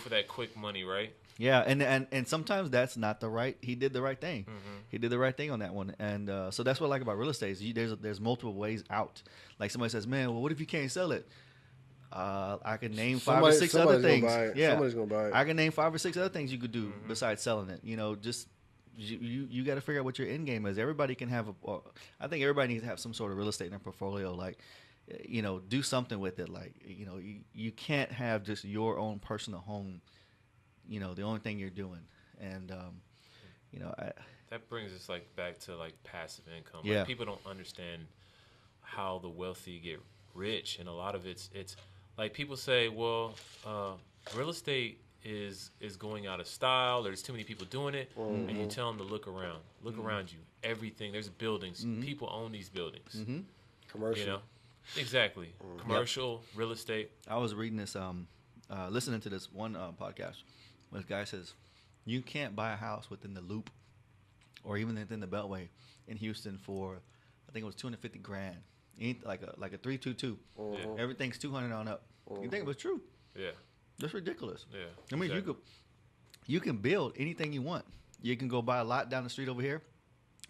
for that quick money, right? Yeah, and sometimes that's not the right. He did the right thing. Mm-hmm. He did the right thing on that one, and so that's what I like about real estate. Is there's multiple ways out. Like somebody says, man, well, what if you can't sell it? I can name five or six other Somebody's things. gonna buy it. Yeah, Somebody's gonna buy it. I can name 5 or 6 other things you could do Mm-hmm. besides selling it. Just you got to figure out what your end game is. Everybody can have I think everybody needs to have some sort of real estate in their portfolio. Like, do something with it. Like, you can't have just your own personal home. The only thing you're doing, and That brings us like back to like passive income. Yeah. Like, people don't understand how the wealthy get rich, and a lot of it's like people say, well, real estate is going out of style. There's too many people doing it, and you tell them to look around. Look around you. Everything. There's buildings. People own these buildings. Commercial. Exactly. Commercial, real estate. I was reading this, listening to this one podcast. This guy says, you can't buy a house within the Loop or even within the Beltway in Houston for, I think it was $250,000. Like a 322. Everything's 200 on up. You think it was true? Yeah. That's ridiculous. Yeah. I mean, exactly. you can build anything you want. You can go buy a lot down the street over here,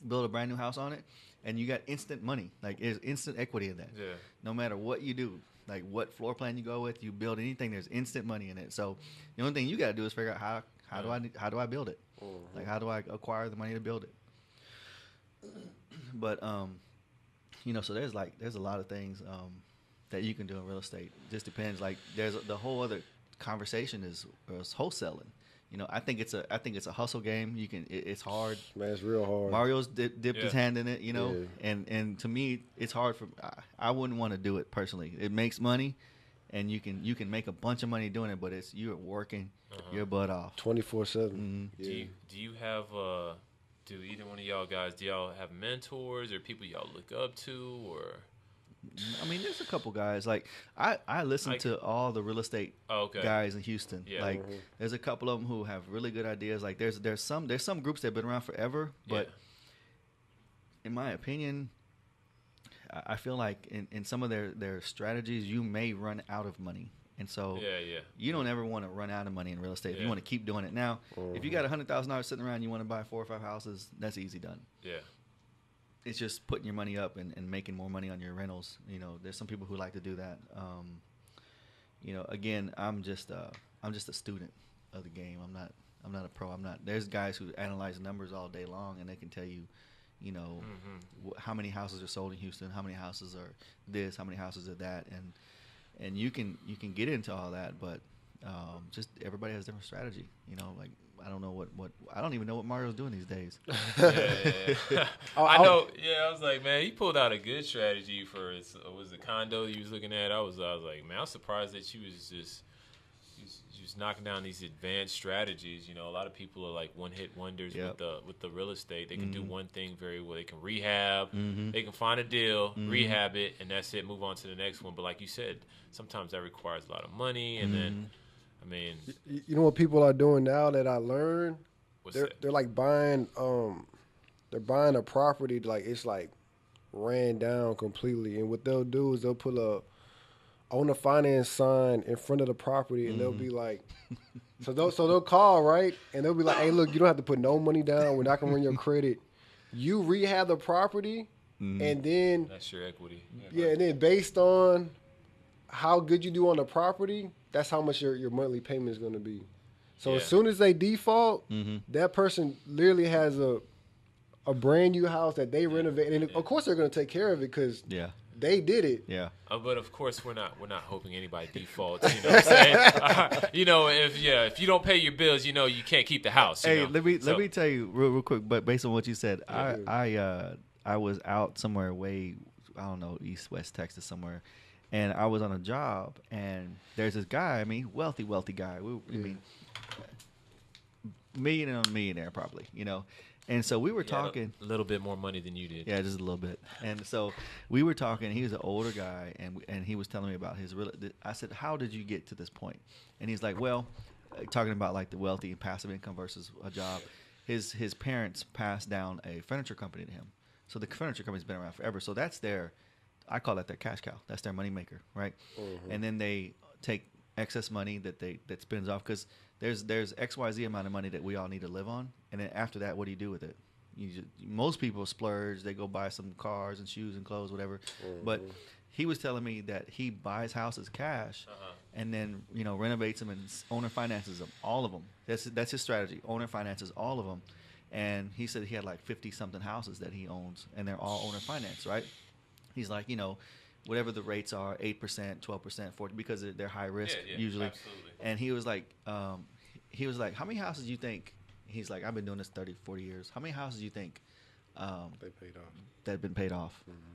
build a brand new house on it, and you got instant money. Like, there's instant equity in that. Yeah. No matter what you do, like what floor plan you go with, you build anything, there's instant money in it. So the only thing you got to do is figure out how do I build it? Like, how do I acquire the money to build it? But so there's a lot of things that you can do in real estate. Just depends. Like, there's the whole other conversation is wholesaling. I think it's a hustle game. It's hard. Man, it's real hard. Mario's dipped his hand in it, Yeah. and to me, it's hard for. I wouldn't want to do it personally. It makes money, and you can make a bunch of money doing it, but you're working your butt off. 24/7. Do you have do either one of y'all guys, do y'all have mentors or people y'all look up to, or? I mean, there's a couple guys. Like, I listen to all the real estate guys in Houston. Yeah. Like, there's a couple of them who have really good ideas. Like, there's some groups that have been around forever, but in my opinion, I feel like in some of their strategies, you may run out of money. And so you don't ever want to run out of money in real estate. You want to keep doing it. Now, if you got $100,000 sitting around, you want to buy 4 or 5 houses, that's easy done. Yeah. It's just putting your money up and making more money on your rentals. There's some people who like to do that. Again, I'm just a student of the game. I'm not a pro. There's guys who analyze numbers all day long, and they can tell you, how many houses are sold in Houston, how many houses are this, how many houses are that, and you can get into all that, but just everybody has a different strategy. Like, I don't know what I don't even know what Mario's doing these days. Yeah. I know. Yeah, I was like, man, he pulled out a good strategy for was the condo he was looking at. I was like, man, I was surprised that you was just knocking down these advanced strategies. A lot of people are like one-hit wonders with the real estate. They can do one thing very well. They can rehab. They can find a deal, rehab it, and that's it. Move on to the next one. But like you said, sometimes that requires a lot of money, and then. I mean, you know what people are doing now that I learned? They're like buying they're buying a property like it's like ran down completely, and what they'll do is they'll put a owner finance sign in front of the property, and they'll be like, so they'll call, right, and they'll be like, hey, look, you don't have to put no money down. We're not gonna run your credit. You rehab the property, and then that's your equity. Yeah, and then based on how good you do on the property, that's how much your monthly payment is going to be. So as soon as they default, that person literally has a brand new house that they renovate, and of course they're going to take care of it because they did it. Yeah. But of course we're not hoping anybody defaults. You know what I'm saying? If you don't pay your bills, you can't keep the house. Hey, let me tell you real quick. But based on what you said, I was out somewhere East West Texas somewhere. And I was on a job, and there's this guy. I mean, wealthy guy. I mean, millionaire probably. And so we were talking a little bit more money than you did. Yeah, just a little bit. And so we were talking. He was an older guy, and he was telling me about his real. I said, "How did you get to this point?" And he's like, "Well, talking about like the wealthy and passive income versus a job. His parents passed down a furniture company to him. So the furniture company's been around forever. So that's I call that their cash cow. That's their moneymaker, right? And then they take excess money that spends off, because there's XYZ amount of money that we all need to live on, and then after that, what do you do with it? Most people splurge. They go buy some cars and shoes and clothes, whatever. But he was telling me that he buys houses cash, and then renovates them and owner finances them, all of them. That's his strategy. Owner finances all of them, and he said he had like 50 something houses that he owns, and they're all owner finance, right? He's like, whatever the rates are, 8%, 12%, 40%, because they're high risk usually. Absolutely. And he was like, how many houses do you think? He's like, I've been doing this 30, 40 years. How many houses do you think they paid off? That have been paid off? Mm-hmm.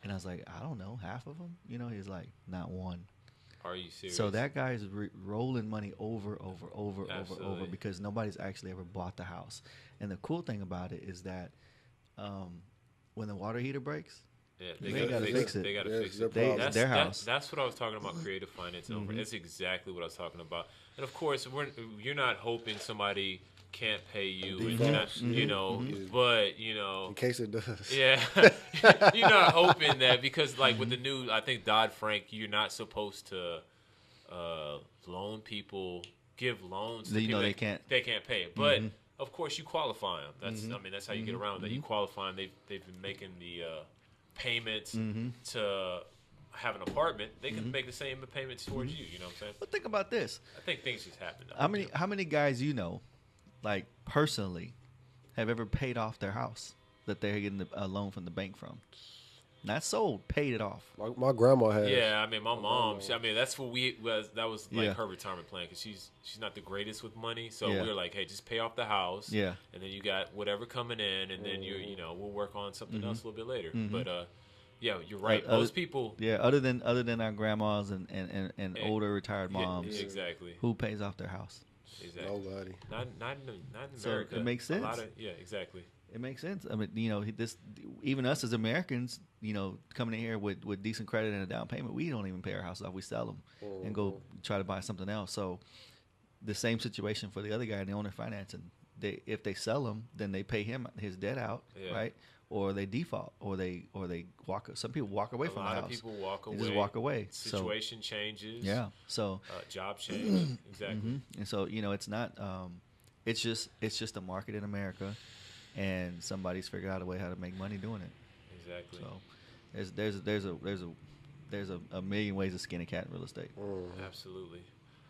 And I was like, I don't know, half of them. He's like, not one. Are you serious? So that guy's rolling money over, because nobody's actually ever bought the house. And the cool thing about it is that when the water heater breaks, they gotta fix it. They gotta fix it. That's their house. That's what I was talking about. Creative finance over. That's exactly what I was talking about. And of course, you're not hoping somebody can't pay you, and but in case it does, you're not hoping that, because like with the new, I think Dodd-Frank, you're not supposed to loan people, give loans to people they can't pay it, but of course you qualify them. That's how you get around that. You qualify them. They've been making the payments to have an apartment. They can make the same payments towards you. You know what I'm saying? But think about this. I think things just happen. How many guys like personally, have ever paid off their house that they're getting a loan from the bank from? Not sold, paid it off. My grandma had. Yeah, my mom. That's what that was like her retirement plan, because she's not the greatest with money. So we were like, hey, just pay off the house. Yeah. And then you got whatever coming in, and then we'll work on something else a little bit later. But yeah, you're right. Most people. Yeah, other than our grandmas and older retired moms. Exactly. Who pays off their house? Exactly. Nobody. Not in America. So it makes sense. Exactly. It makes sense. Even us as Americans, coming in here with decent credit and a down payment, we don't even pay our houses off. We sell them and go try to buy something else. So the same situation for the other guy in the owner financing. If they sell them, then they pay him his debt out, right? Or they default, or they walk. Some people walk away from the house. A lot of people walk away. They just walk away. Situation changes. Yeah. So job change. Exactly. And so it's not. It's just a market in America, and somebody's figured out a way how to make money doing it. Exactly. So there's a million ways to skin a cat in real estate. Absolutely.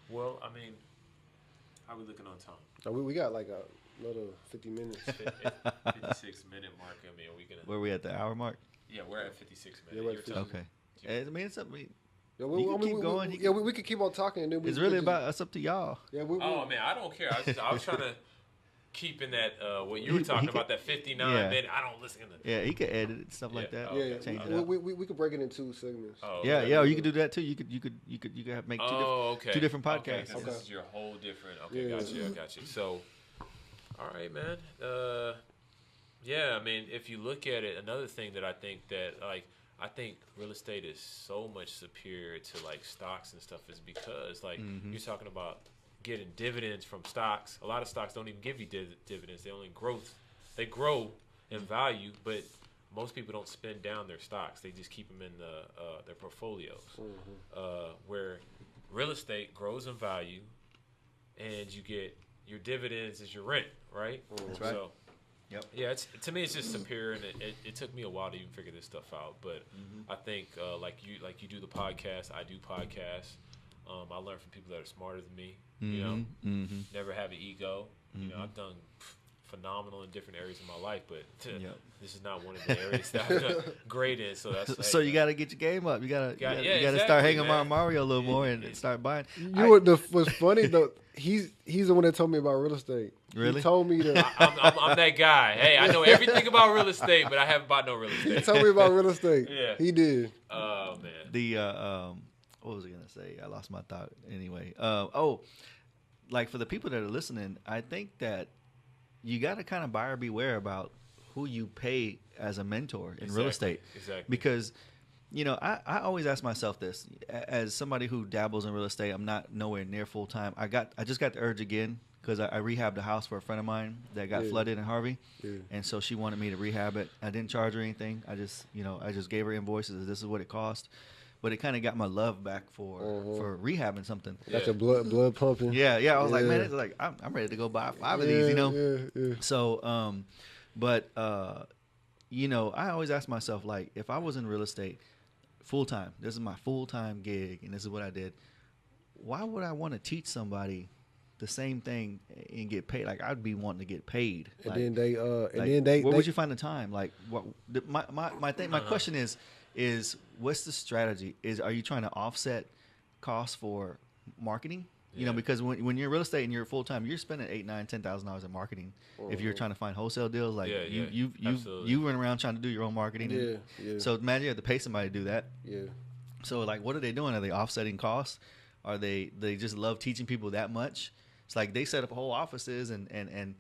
Well, how are we looking on time? We got like another 50 minutes. 56-minute mark. Are we gonna? Where we at, the hour mark? Yeah, we're at 56 minutes. Yeah, we're at 50. Okay. It's up. You can keep going. We could keep on talking. And then it's really about us, up to y'all. Yeah. I don't care. I was trying to keep in that what you were talking about, that 59 minute. I don't listen to. Yeah, he could edit it, stuff like that. Yeah, change it up. We could break it in 2 segments. Oh, okay. Or you could do that too. You could make two different podcasts. Okay, this is your whole different. Okay, I got you. So, all right, man. If you look at it, another thing that I think real estate is so much superior to like stocks and stuff is because you're talking about getting dividends from stocks. A lot of stocks don't even give you dividends. They only they grow in value, but most people don't spend down their stocks. They just keep them in their portfolios. Where real estate grows in value, and you get your dividends as your rent, right? That's right. So, yeah, to me it's just superior, and it took me a while to even figure this stuff out. But I think like you do the podcast, I do podcasts. I learn from people that are smarter than me. Never have an ego. I've done phenomenal in different areas of my life, but this is not one of the areas that I've done great in. So that's so you got to get your game up. You got to start hanging around Mario a little more and start buying. What's funny though? He's the one that told me about real estate. Really? He told me that I'm that guy. Hey, I know everything about real estate, but I haven't bought no real estate. He told me about real estate. Yeah, he did. Oh man. What was I gonna say? I lost my thought. Anyway, like for the people that are listening, I think that you got to kind of buyer beware about who you pay as a mentor in real estate. Exactly. Because, I always ask myself this. As somebody who dabbles in real estate, I'm not nowhere near full time. I just got the urge again because I rehabbed a house for a friend of mine that got flooded in Harvey, and so she wanted me to rehab it. I didn't charge her anything. I just gave her invoices. This is what it cost. but it kind of got my love back for rehabbing something. Got your blood pumping. Yeah. I was like, man, it's like I'm ready to go buy 5 of these, you know. Yeah. So, but you know, I always ask myself, like, if I was in real estate full time, this is my full time gig, and this is what I did. Why would I want to teach somebody the same thing and get paid? Like, I'd be wanting to get paid. And like, then they where would you find the time? Like, what? My question is what's the strategy? Are you trying to offset costs for marketing? You know, because when you're in real estate and you're full time, you're spending $8,000, $9,000, $10,000 in marketing. If you're trying to find wholesale deals, like you run around trying to do your own marketing. So imagine you have to pay somebody to do that. Yeah. So like, what are they doing? Are they offsetting costs? Are they just love teaching people that much? It's like they set up whole offices and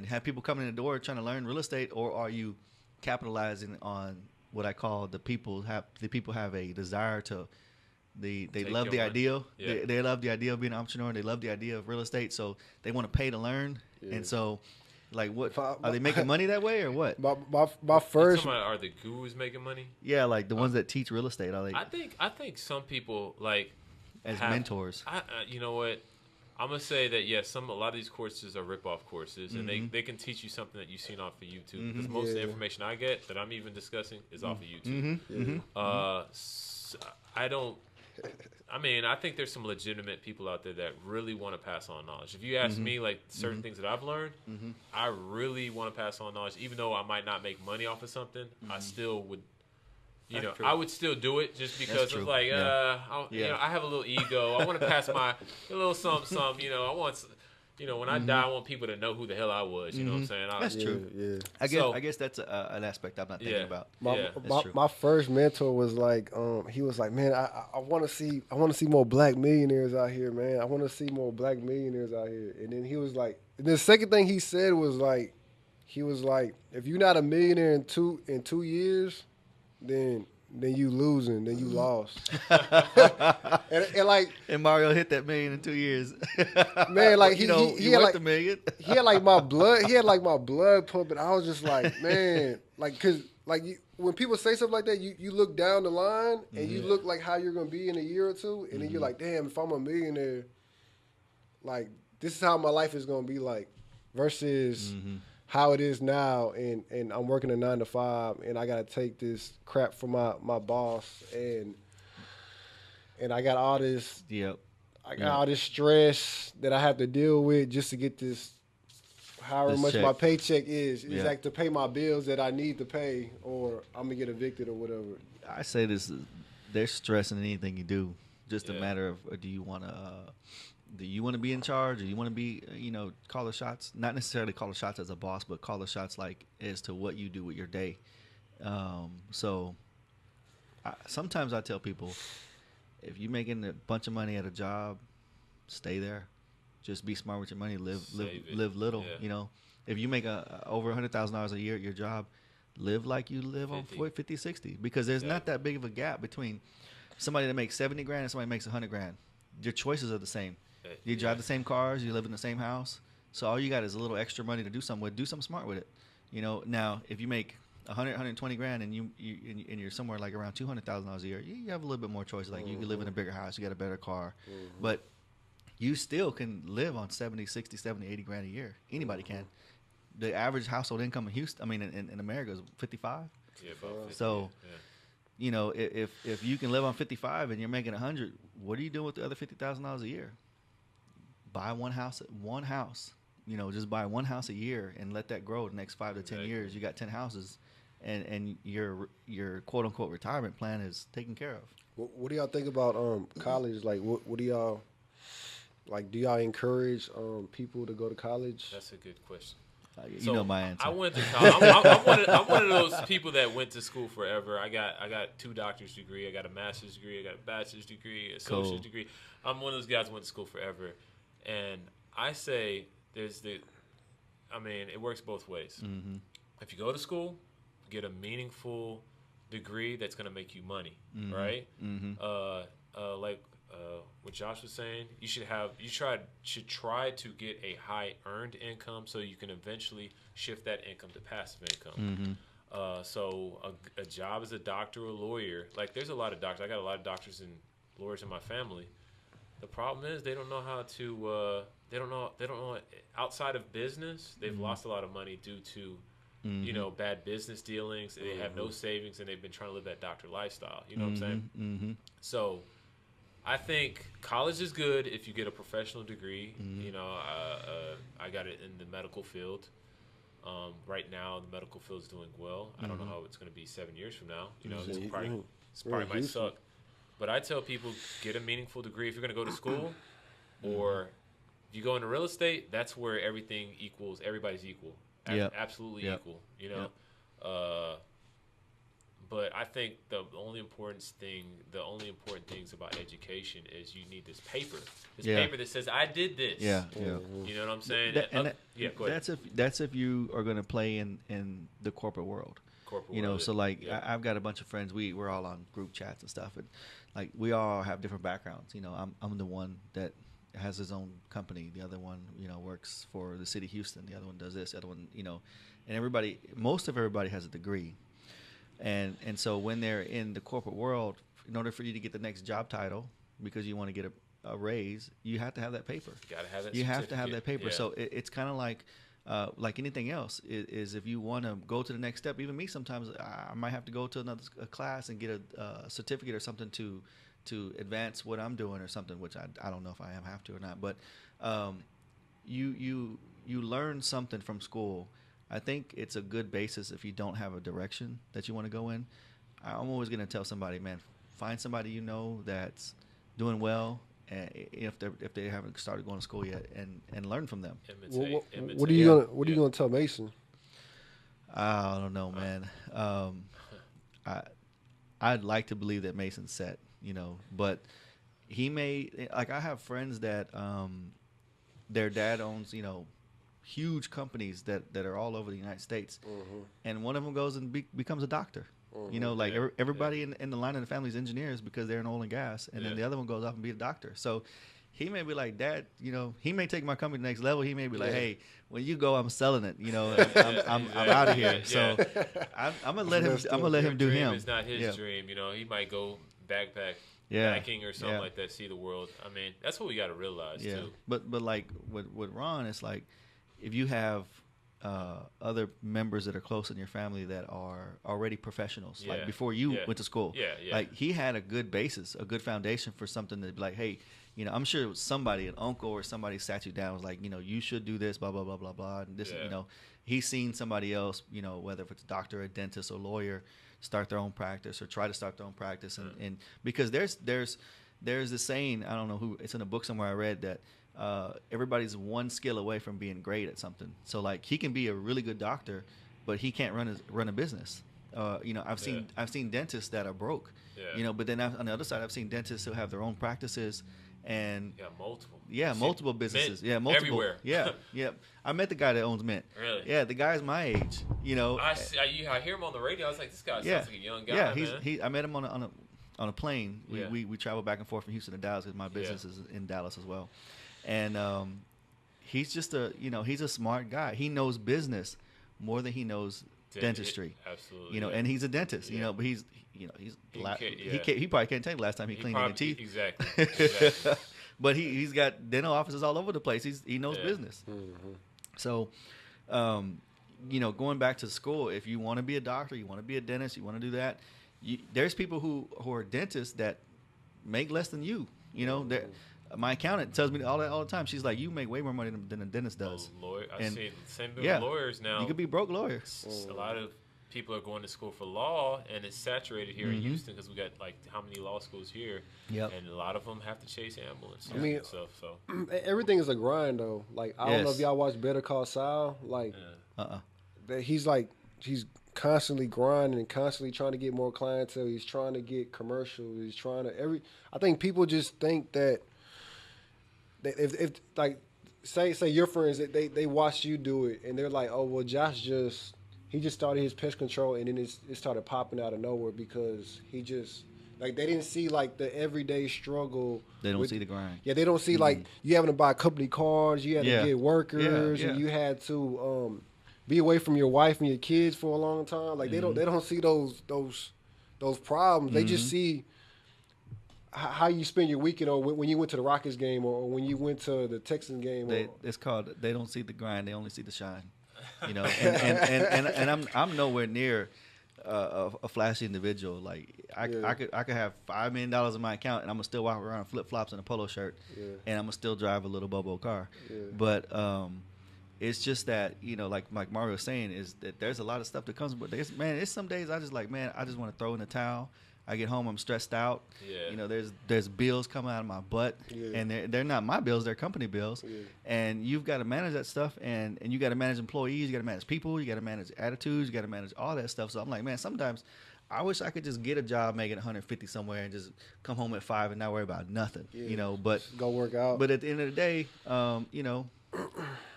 have people coming in the door trying to learn real estate, or are you capitalizing on what I call the people have a desire to. They love the idea. Yeah. They love the idea of being an entrepreneur. They love the idea of real estate, so they want to pay to learn. Yeah. And so, like, what are they making money that way or what? My first. Are the gurus making money? Yeah, like the ones that teach real estate. Are they? I think some people like as mentors. You know what? I'm gonna say that a lot of these courses are rip-off courses, and they can teach you something that you've seen off of YouTube. Because most of the information I get that I'm even discussing is off of YouTube. I think there's some legitimate people out there that really want to pass on knowledge. If you ask me, like, certain things that I've learned, I really want to pass on knowledge. Even though I might not make money off of something, I still would, I would still do it just because it's like, I have a little ego. I want to pass a little something, I want... when I die, I want people to know who the hell I was. You know what I'm saying? That's true. Yeah. I guess that's an aspect I'm not thinking about. My first mentor was like, he was like, man, I want to see more black millionaires out here, man. I want to see more black millionaires out here. And then he was like, the second thing he said was like, if you're not a millionaire in 2 years, then you losing, then you lost. and Mario hit that million in 2 years. Man, like he had like the million. He had like my blood pumping. I was just like, man, like, cause like when people say something like that, you look down the line and you look like how you're gonna be in a year or two, and then you're like, damn, if I'm a millionaire, like this is how my life is gonna be like, versus. How it is now, and I'm working a 9 to 5, and I gotta take this crap from my boss, and I got all this, all this stress that I have to deal with just to get this, however much my paycheck is like to pay my bills that I need to pay, or I'm gonna get evicted or whatever. I say there's stress in anything you do, just a matter of do you want to be in charge, or you want to be, call the shots? Not necessarily call the shots as a boss, but call the shots like as to what you do with your day. Sometimes I tell people, if you're making a bunch of money at a job, stay there. Just be smart with your money. Live little. Yeah. If you make over $100,000 a year at your job, live like you live 50. On 50, 60, because there's not that big of a gap between somebody that makes $70,000 and somebody that makes $100,000. Your choices are the same. You drive the same cars. You live in the same house. So all you got is a little extra money to do something with. Do something smart with it. Now if you make $120,000 and you're somewhere like around $200,000 a year, you have a little bit more choice. Like you can live in a bigger house. You got a better car, but you still can live on 70, 60, 70, 80 grand a year. Anybody can. The average household income in Houston, in America, is 55. Yeah, about 50. So. Yeah. If you can live on 55 and you're making 100, what are you doing with the other $50,000 a year? Buy one house. Just buy one house a year and let that grow the next 5 to 10 years. You got 10 houses, and your quote unquote retirement plan is taken care of. What do y'all think about college? Like, what do y'all like? Do y'all encourage people to go to college? That's a good question. You know my answer. I went to college. I'm one of those people that went to school forever. I got 2 doctor's degree. I got a master's degree. I got a bachelor's degree, associate's degree. I'm one of those guys who went to school forever. And I say it works both ways. Mm-hmm. If you go to school, get a meaningful degree that's going to make you money, right? Mm-hmm. Like what Josh was saying, you should try to get a high earned income so you can eventually shift that income to passive income. So a job as a doctor or lawyer, like there's a lot of doctors. I got a lot of doctors and lawyers in my family. The problem is they don't know how to. They don't know outside of business. They've lost a lot of money due to, bad business dealings. They have no savings and they've been trying to live that doctor lifestyle. You know what I'm saying? Mm-hmm. So, I think college is good if you get a professional degree. I got it in the medical field. Right now, the medical field is doing well. I don't know how it's going to be 7 years from now. It's probably might suck. But I tell people, get a meaningful degree if you're going to go to school, or if you go into real estate. That's where everything equals. Everybody's equal. Absolutely equal. But I think the only important things about education is you need this paper. Paper that says I did this. Yeah. You know what I'm saying? Go ahead. That's if you are going to play in the corporate world. So like I've got a bunch of friends. We're all on group chats and stuff, and like we all have different backgrounds. I'm the one that has his own company. The other one, works for the city of Houston. The other one does this. The other one, and most of everybody has a degree. And so when they're in the corporate world, in order for you to get the next job title, because you want to get a raise, you have to have that paper. You gotta have that. You have to have that paper. Yeah. So it's kind of like anything else. Is if you want to go to the next step. Even me, sometimes I might have to go to another class and get a certificate or something to advance what I'm doing or something. Which I don't know if I have to or not. But you learn something from school. I think it's a good basis if you don't have a direction that you want to go in. I'm always going to tell somebody, man, find somebody that's doing well, and if they haven't started going to school yet, and learn from them. What are you gonna tell Mason? I don't know, man. I'd like to believe that Mason's set, but he may, like, I have friends that their dad owns, huge companies that are all over the United States, and one of them goes and becomes a doctor. Everybody in the line of the family is engineers because they're in oil and gas, and then the other one goes off and be a doctor. So he may be like, Dad, he may take my company to the next level. He may be like, hey, when you go, I'm selling it. I'm out of here. So I'm gonna let him do him. It's not his dream. He might go backpacking or something like that, see the world. I mean, that's what we got to realize too. But like with Ron, it's like, if you have other members that are close in your family that are already professionals, like before you went to school, like he had a good basis, a good foundation for something to be like, hey, I'm sure it was somebody, an uncle or somebody sat you down, was like, you should do this, blah, blah, blah, blah, blah. And this, he's seen somebody else, whether if it's a doctor, a dentist, or lawyer, start their own practice or try to start their own practice. And because there's this saying, I don't know who, it's in a book somewhere I read, that everybody's one skill away from being great at something. So like he can be a really good doctor, but he can't run a business. I've seen dentists that are broke. But then on the other side, I've seen dentists who have their own practices and multiple businesses. Multiple everywhere. I met the guy that owns Mint. Really? Yeah, the guy's my age. I hear him on the radio. I was like, this guy sounds like a young guy. I met him on a plane. We travel back and forth from Houston to Dallas because my business is in Dallas as well. And he's just he's a smart guy. He knows business more than he knows dentistry. Absolutely. And he's a dentist. But he probably can't tell you the last time he cleaned any teeth. Exactly. But he's got dental offices all over the place. He knows business. So, going back to school, if you want to be a doctor, you want to be a dentist, you want to do that. There's people who are dentists that make less than you. My accountant tells me all the time. She's like, you make way more money than a dentist does. I've seen the same thing with lawyers now. You could be broke lawyers. A lot of people are going to school for law, and it's saturated here in Houston because we got like how many law schools here, and a lot of them have to chase ambulance and stuff. So everything is a grind though. Like I don't know if y'all watch Better Call Saul. Like he's constantly grinding and constantly trying to get more clientele. He's trying to get commercials. He's trying to I think people just think that if like say your friends that they watch you do it and they're like, oh well, Josh just started his pest control and then it started popping out of nowhere because he just like they didn't see like the everyday struggle. They don't see the grind. Yeah, they don't see like you having to buy company cars, you had to get workers, and you had to be away from your wife and your kids for a long time. Like they Mm-hmm. don't see those problems. They just Mm-hmm. see how you spend your weekend, or when you went to the Rockets game, or when you went to the Texans game. It's called, they don't see the grind, they only see the shine. You know, and I'm nowhere near a flashy individual. Like I could have $5 million in my account, and I'm gonna still walk around in flip flops and a polo shirt, and I'm gonna still drive a little Bobo car. But it's just that, you know, like Mario was saying, is that there's a lot of stuff that comes. But there's some days I just like, man, I just want to throw in the towel. I get home, I'm stressed out. Yeah. You know, there's bills coming out of my butt, and they're not my bills, they're company bills. Yeah. And you've got to manage that stuff, and you got to manage employees, you got to manage people, you got to manage attitudes, you got to manage all that stuff. So I'm like, man, sometimes I wish I could just get a job making 150 somewhere and just come home at 5 and not worry about nothing. Yeah. You know, but Just go work out. But at the end of the day, you know,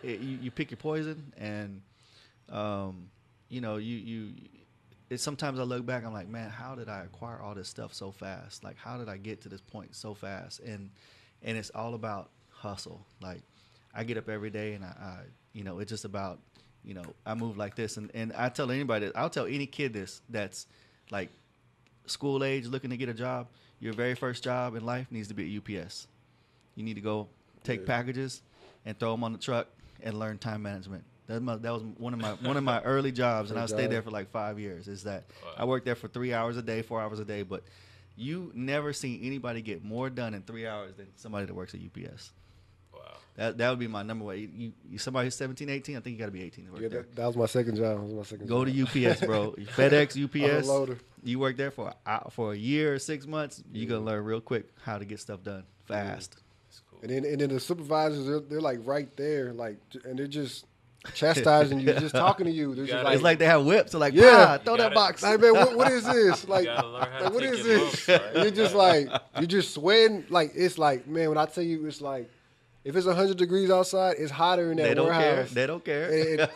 you pick your poison, and you know, sometimes I look back, I'm like, man, how did I acquire all this stuff so fast? Like, how did I get to this point so fast? And it's all about hustle. Like, I get up every day, and I you know, it's just about, you know, I move like this. And I tell anybody, I'll tell any kid this that's like school age looking to get a job, your very first job in life needs to be at UPS. You need to go take packages and throw them on the truck and learn time management. That was one of my early jobs, and I stayed there for like 5 years. Is that I worked there for 3 hours a day, 4 hours a day, but you never seen anybody get more done in 3 hours than somebody that works at UPS. Wow, that would be my number one. You somebody who's 17, 18, I think you got to be 18 to work there. That was my second job. Go to UPS, bro. FedEx, UPS. Unloader. You work there for a year or 6 months. You're gonna learn real quick how to get stuff done fast. That's cool. And then the supervisors, they're like right there, like, and they're just chastising you, just talking to you. They're just It's like they have whips. They're like, throw that box. Like, man, what is this? Like, like what is this? You're just like, you're just sweating. Like, it's like, man, when I tell you, it's like, if it's 100 degrees outside, it's hotter in that warehouse. They don't care.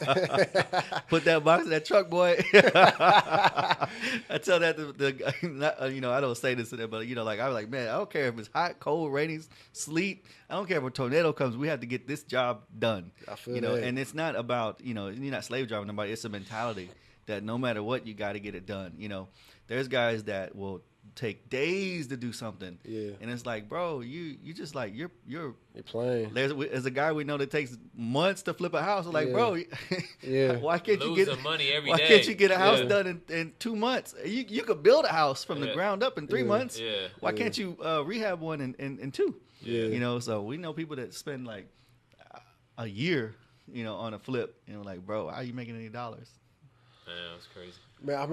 Put that box in that truck, boy. I tell that you know, I don't say this to them, but, you know, like, I'm like, man, I don't care if it's hot, cold, raining, sleet. I don't care if a tornado comes. We have to get this job done. I feel you know, that. and it's not about, you know, you're not slave driving nobody. It's a mentality that no matter what, you got to get it done. You know, there's guys that will take days to do something. Yeah. And it's like, bro, you just like, you're playing. There's a guy we know that takes months to flip a house. We're like, bro, why can't you get money every why day? Can't you get a house done in 2 months? You could build a house from the ground up in 3 months. Yeah. Why can't you rehab one in 2? Yeah. You know, so we know people that spend like a year, you know, on a flip. You know, like, bro, how are you making any dollars? Man, that's crazy. Man, I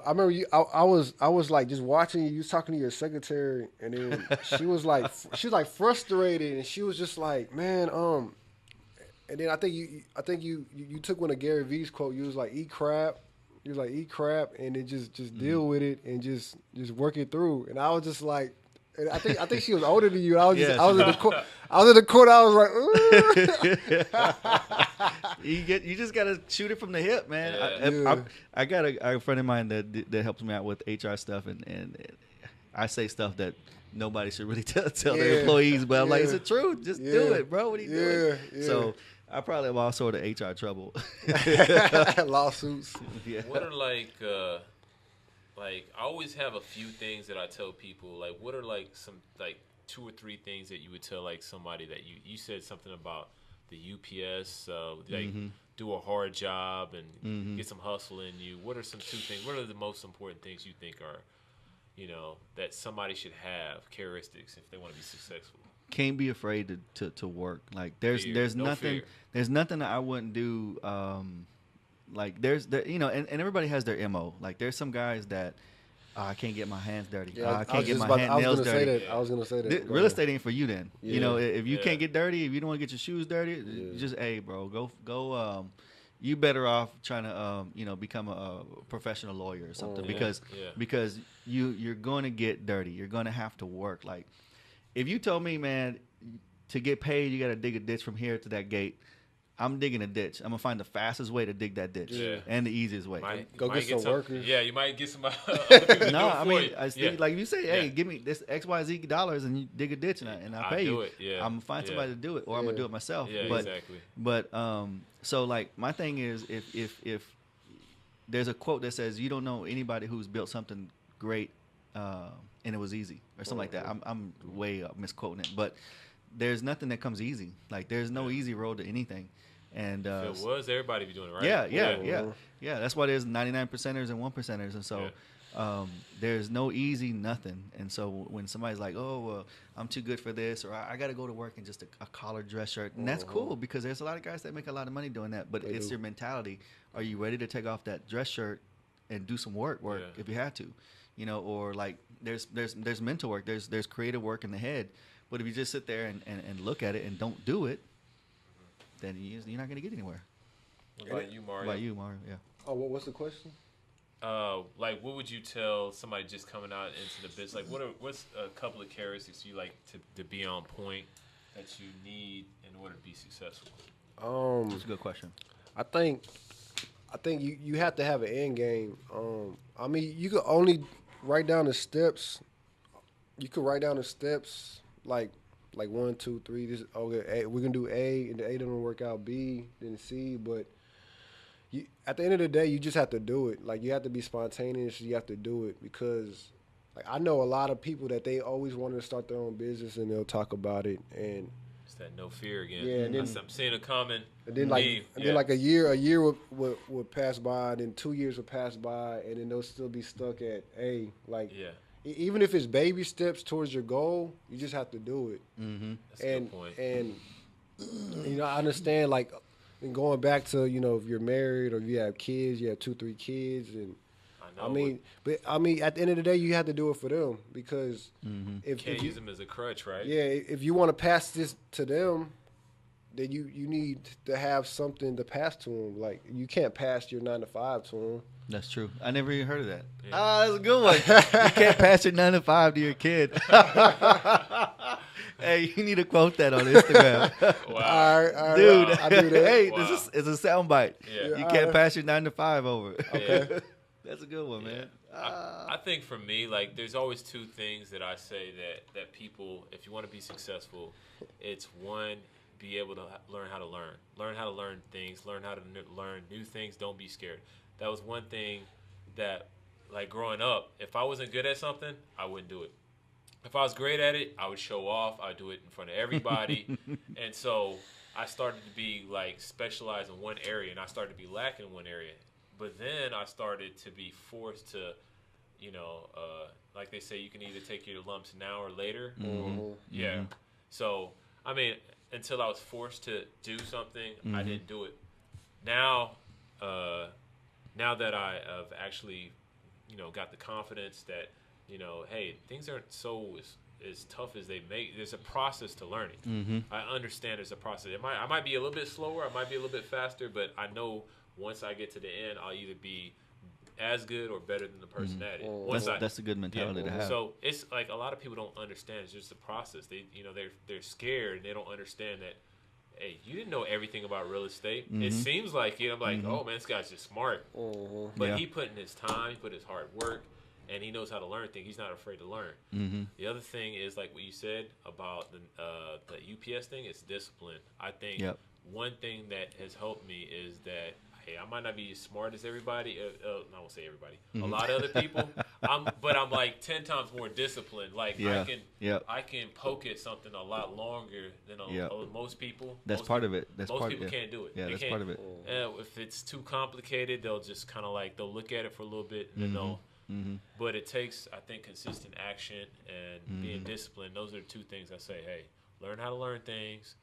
remember you. I was like just watching you. You was talking to your secretary, and then she was like frustrated, and she was just like, man, and then I think you took one of Gary Vee's quote. You was like, eat crap. You was like, eat crap, and then just deal with it and just work it through. And I was just like, and I think she was older than you. I was in the court. I was like, you just gotta shoot it from the hip, man. Yeah. I got a friend of mine that helps me out with HR stuff, and I say stuff that nobody should really tell their employees, but I'm like, it's the truth. Just do it, bro. What are you doing? Yeah. So I probably have all sort of HR trouble. Lawsuits. Yeah. What are like I always have a few things that I tell people. Like, what are like some like 2 or 3 things that you would tell like somebody that you said something about the UPS, like do a hard job and get some hustle in you. What are some 2 things? What are the most important things you think are, you know, that somebody should have, characteristics if they want to be successful? Can't be afraid to work. Like there's nothing that I wouldn't do. Like you know, and everybody has their MO. Like there's some guys that I can't get my hands dirty. I can't get my nails dirty. I was gonna say that. Real estate ain't for you then. Yeah. You know, if you can't get dirty, if you don't want to get your shoes dirty, just bro, go. You better off trying to you know, become a professional lawyer or something because you're going to get dirty. You're going to have to work. Like if you told me, man, to get paid, you got to dig a ditch from here to that gate. I'm digging a ditch. I'm gonna find the fastest way to dig that ditch and the easiest way. Go get some workers. Yeah, you might get some other people. No, I mean, like you say, hey, give me this XYZ dollars and you dig a ditch and I pay you. It. Yeah. I'm gonna find somebody to do it, or I'm gonna do it myself. Yeah, exactly. But so like my thing is, if there's a quote that says you don't know anybody who's built something great and it was easy or something like that. I'm way misquoting it, but there's nothing that comes easy. Like there's no easy road to anything. And if it was, everybody be doing it right. Yeah. That's why there's 99 percenters and 1 percenters, and so there's no easy nothing. And so when somebody's like, "Oh, well, I'm too good for this," or "I got to go to work in just a collared dress shirt," and that's cool because there's a lot of guys that make a lot of money doing that. But it's your mentality. Are you ready to take off that dress shirt and do some work if you have to, Or like there's mental work, there's creative work in the head. But if you just sit there and look at it and don't do it, then you're not going to get anywhere. What about you, Mario? Yeah. Oh, what's the question? Like, what would you tell somebody just coming out into the business? Like, what's a couple of characteristics you like to be on point that you need in order to be successful? That's a good question. I think you have to have an end game. I mean, you could only write down the steps. You could write down the steps like 1, 2, 3. This okay. We're gonna do A, and the A doesn't work out. B, then C. But at the end of the day, you just have to do it. Like you have to be spontaneous. You have to do it because, like, I know a lot of people that they always wanted to start their own business and they'll talk about it and. It's that no fear again. Yeah, and then, I'm seeing a common. And then then like a year would pass by, then 2 years would pass by, and then they'll still be stuck at A. Like even if it's baby steps towards your goal, you just have to do it. Mm-hmm. That's a good point. And I understand like, and going back to if you're married or if you have kids, you have 2, 3 kids, and I mean, at the end of the day, you have to do it for them because if you can't you use them as a crutch, right? Yeah, if you want to pass this to them, then you need to have something to pass to them. Like you can't pass your 9 to 5 to them. That's true. I never even heard of that. Yeah. That's a good one. You can't pass your 9 to 5 to your kid. Hey, you need to quote that on Instagram. Wow. All right, Dude, I do that. Hey, Wow. this is a soundbite. Yeah. You can't pass your 9 to 5 over. Okay. That's a good one, man. I think for me, like, there's always 2 things that I say that people, if you want to be successful, it's one, be able to learn how to learn things, learn how to learn new things. Don't be scared. That was one thing that, like, growing up, if I wasn't good at something, I wouldn't do it. If I was great at it, I would show off. I would do it in front of everybody. And so I started to be, like, specialized in one area, and I started to be lacking in one area. But then I started to be forced to, like they say, you can either take your lumps now or later. Mm-hmm. Yeah. Mm-hmm. So, I mean, until I was forced to do something, I didn't do it. Now that I have actually, got the confidence that, hey, things aren't so as tough as they make. There's a process to learning. Mm-hmm. I understand there's a process. I might be a little bit slower. I might be a little bit faster, but I know once I get to the end, I'll either be as good or better than the person at it. That's a good mentality to have. So it's like a lot of people don't understand. It's just a process. They, they're scared and they don't understand that. Hey, you didn't know everything about real estate. It seems like it. I'm like, oh man, this guy's just smart. But he put in his time, he put his hard work, and he knows how to learn things. He's not afraid to learn. The other thing is like what you said about the UPS thing. It's discipline. I think one thing that has helped me is that. Hey, I might not be as smart as everybody. I won't say everybody. A lot of other people. But I'm like 10 times more disciplined. Like I can poke at something a lot longer than most people. That's most part people, of it. That's most part people of it. can't do it. Yeah, that's part of it. If it's too complicated, they'll just kind of like they'll look at it for a little bit and then they'll. But it takes, I think, consistent action and being disciplined. Those are the 2 things I say. Hey, learn how to learn things,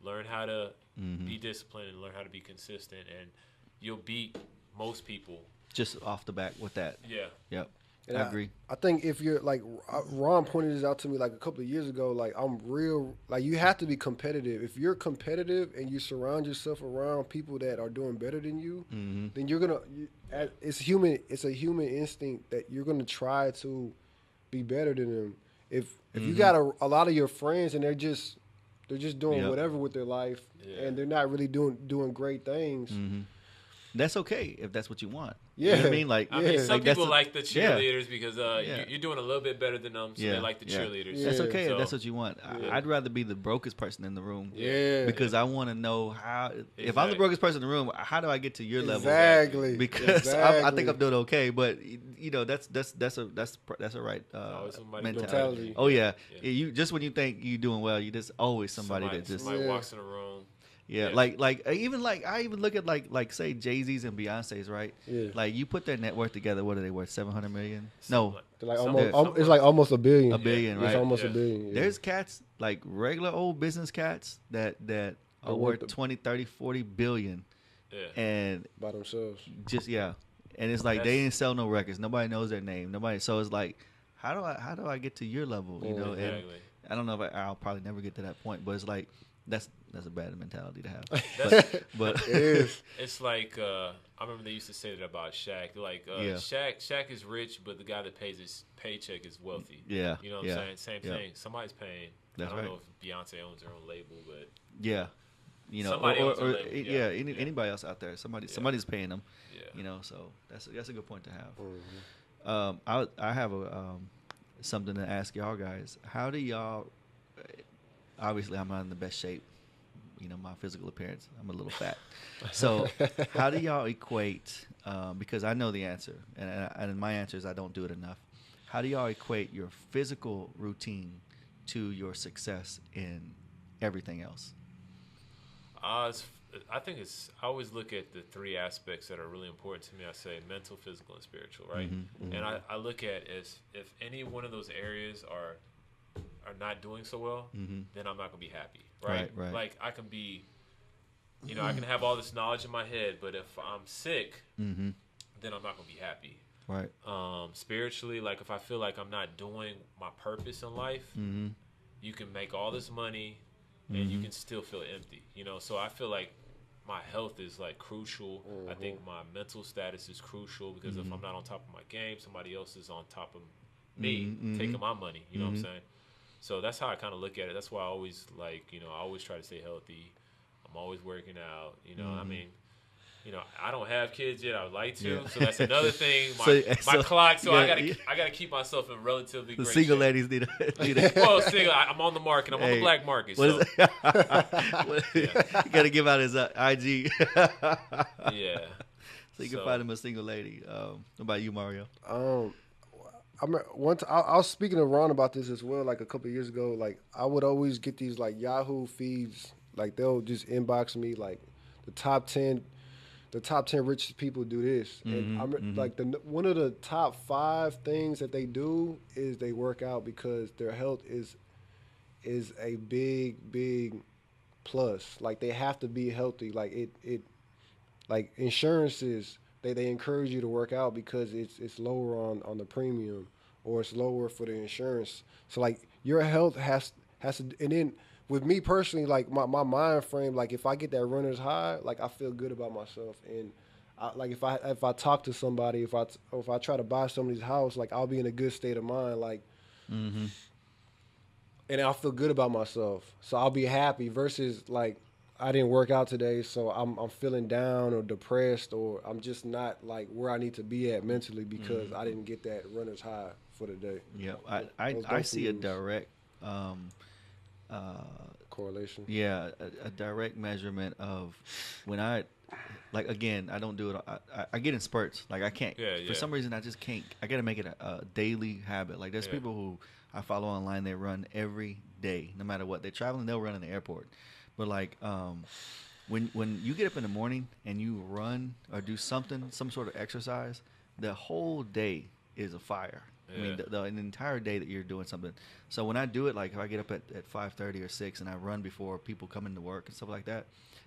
learn how to be disciplined, and learn how to be consistent, and you'll beat most people. Just off the back with that. Yeah. Yep. And I agree. I think if you're like Ron pointed this out to me like a couple of years ago. Like you have to be competitive. If you're competitive and you surround yourself around people that are doing better than you, then you're gonna. It's human. It's a human instinct that you're gonna try to be better than them. If you got a lot of your friends and they're just They're just doing whatever with their life, and they're not really doing great things. Mm-hmm. That's okay if that's what you want. Yeah. You know what I mean? Like, I mean, some like people like the cheerleaders because you're doing a little bit better than them, so they like the cheerleaders. That's okay if that's what you want. I'd rather be the brokest person in the room. Yeah. Because I want to know how. If I'm the brokest person in the room, how do I get to your level? Exactly. Because I think I'm doing okay, but that's a right mentality. Oh yeah. You just when you think you're doing well, you just always somebody that just walks in the room. Yeah, like I even look at like say Jay-Z's and Beyonce's, right? Yeah. Like you put their net worth together, what are they worth? 700 million? No, like it's like almost a billion. A billion, right? It's almost a billion. Yeah. There's cats like regular old business cats that are worth 20, 30, 40 billion. Yeah. And by themselves. Just and it's like they didn't sell no records. Nobody knows their name. Nobody. So it's like, how do I get to your level? You know, and I don't know if I'll probably never get to that point, but it's like. That's a bad mentality to have. But it is. It's like I remember they used to say that about Shaq. Like Shaq is rich, but the guy that pays his paycheck is wealthy. Yeah. You know what I'm saying? Same thing. Somebody's paying. That's I don't know if Beyonce owns her own label, but you know, somebody anybody else out there, somebody's paying them. Yeah. You know, so that's a good point to have. Mm-hmm. I have something to ask y'all guys. How do y'all? Obviously, I'm not in the best shape. You know, my physical appearance, I'm a little fat. So how do y'all equate, because I know the answer, and my answer is I don't do it enough. How do y'all equate your physical routine to your success in everything else? I always look at the three aspects that are really important to me. I say mental, physical, and spiritual, right? Mm-hmm, mm-hmm. And I look at as if any one of those areas are not doing so well, then I'm not gonna be happy, right? Like I can be, I can have all this knowledge in my head, but if I'm sick, then I'm not gonna be happy, right? Spiritually, like if I feel like I'm not doing my purpose in life, you can make all this money and you can still feel empty, So I feel like my health is like crucial. I think my mental status is crucial because if I'm not on top of my game, somebody else is on top of me, taking my money. You know what I'm saying? So that's how I kind of look at it. That's why I always I always try to stay healthy. I'm always working out. I mean, I don't have kids yet. I would like to. Yeah. So that's another thing. My clock. So I gotta keep myself in relatively great single shape. Ladies need a well, single. I'm on the market. I'm on the black market. So. You gotta give out his IG. Yeah. So you can find him a single lady. What about you, Mario? I was speaking to Ron about this as well, like a couple of years ago. Like I would always get these like Yahoo feeds, like they'll just inbox me like the top 10 richest people do this, and like one of the top 5 things that they do is they work out because their health is a big plus. Like they have to be healthy. Like it like insurances. They encourage you to work out because it's lower on the premium or it's lower for the insurance. So like your health has to, and then with me personally, like my mind frame, like if I get that runner's high, like I feel good about myself. And like if I talk to somebody, if I try to buy somebody's house, like I'll be in a good state of mind, like, and I'll feel good about myself. So I'll be happy versus like, I didn't work out today, so I'm feeling down or depressed, or I'm just not like where I need to be at mentally because I didn't get that runner's high for the day. Yeah, I see a direct correlation. Yeah, a direct measurement of when I again, I don't do it. I get in spurts. Like I can't. For some reason, I just can't. I got to make it a daily habit. Like there's people who I follow online. They run every day, no matter what. They're traveling. They'll run in the airport. But like when you get up in the morning and you run or do something, some sort of exercise, the whole day is a fire. Yeah. I mean, the entire day that you're doing something. So when I do it, like if I get up at 5:30 or 6 and I run before people come into work and stuff like that,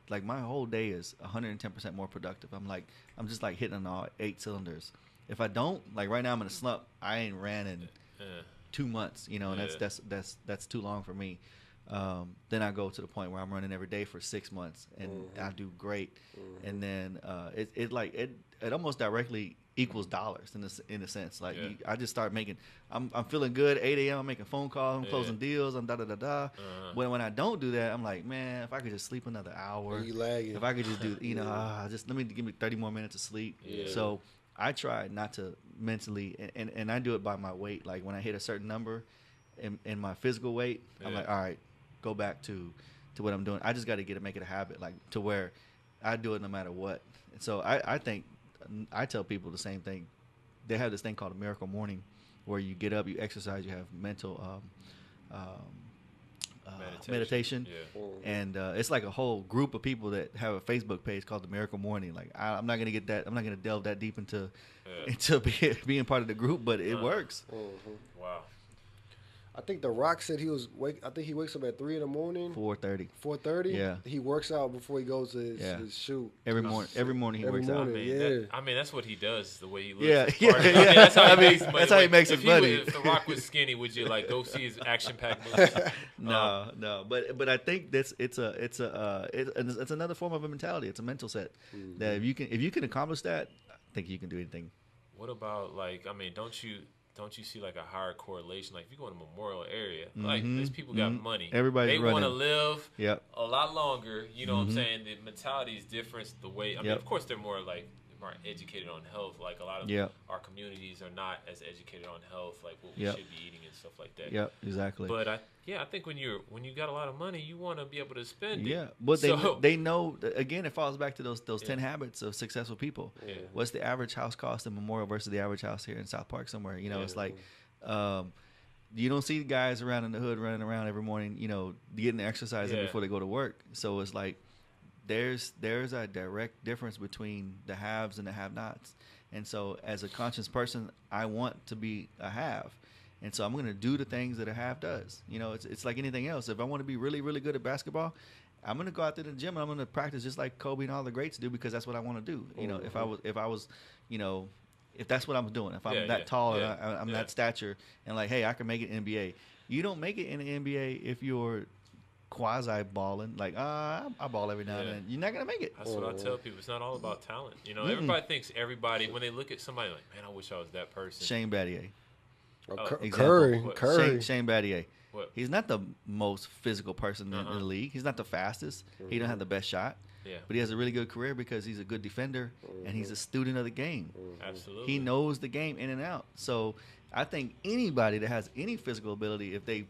like my whole day is 110% more productive. I'm just like hitting on all 8 cylinders. If I don't, like right now I'm in a slump. I ain't ran in 2 months, and that's too long for me. Then I go to the point where I'm running every day for 6 months, and I do great. And then it almost directly equals dollars in a sense. Like I just start making. I'm feeling good. 8 a.m. I'm making phone calls. I'm closing deals. I'm da da da da. When I don't do that, I'm like, man, if I could just sleep another hour. You lagging. If I could just do, just give me 30 more minutes of sleep. Yeah. So I try not to mentally, and I do it by my weight. Like when I hit a certain number, in my physical weight, I'm like, all right, go back to what I'm doing. I just got to make it a habit, like to where I do it no matter what. And so I think I tell people the same thing. They have this thing called a miracle morning, where you get up, you exercise, you have mental meditation, and it's like a whole group of people that have a Facebook page called the Miracle Morning. Like I'm not gonna delve that deep into being part of the group, but it works. Wow. I think The Rock said I think he wakes up at 3 a.m. 4:30. 4:30. Yeah. He works out before he goes to his shoot. Every morning he works out. I mean, that's what he does. The way he looks. Yeah. That's how he makes money. That's how he makes his money. If The Rock was skinny, would you like go see his action-packed movies? No. But I think it's another form of a mentality. It's a mental set that if you can accomplish that, I think you can do anything. What about don't you see like a higher correlation? Like if you go in a Memorial area, like these people got money. Everybody's they want to live a lot longer. You know what I'm saying? The mentality is different. The way of course they're more educated on health. Like a lot of our communities are not as educated on health, like what we should be eating and stuff like that. Yeah, exactly. But I think when you got a lot of money, you want to be able to spend it. Yeah, but they know, again, it falls back to those 10 habits of successful people. Yeah. What's the average house cost in Memorial versus the average house here in South Park somewhere? It's like you don't see guys around in the hood running around every morning, getting the exercise in before they go to work. So it's like there's a direct difference between the haves and the have-nots. And so as a conscious person, I want to be a have. And so I'm going to do the things that a have does. It's like anything else. If I want to be really, really good at basketball, I'm going to go out to the gym and I'm going to practice just like Kobe and all the greats do, because that's what I want to do. If that's what I'm doing, if I'm that tall and I'm that stature, and like, hey, I can make it in the NBA. You don't make it in the NBA if you're quasi balling, like I ball every now and then. You're not gonna make it. That's what I tell people. It's not all about talent. Everybody thinks when they look at somebody like, man, I wish I was that person. Shane Battier. Curry. Shane Battier. What? He's not the most physical person in the league. He's not the fastest. He don't have the best shot. Yeah. But he has a really good career because he's a good defender and he's a student of the game. Absolutely. He knows the game in and out. So I think anybody that has any physical ability, if they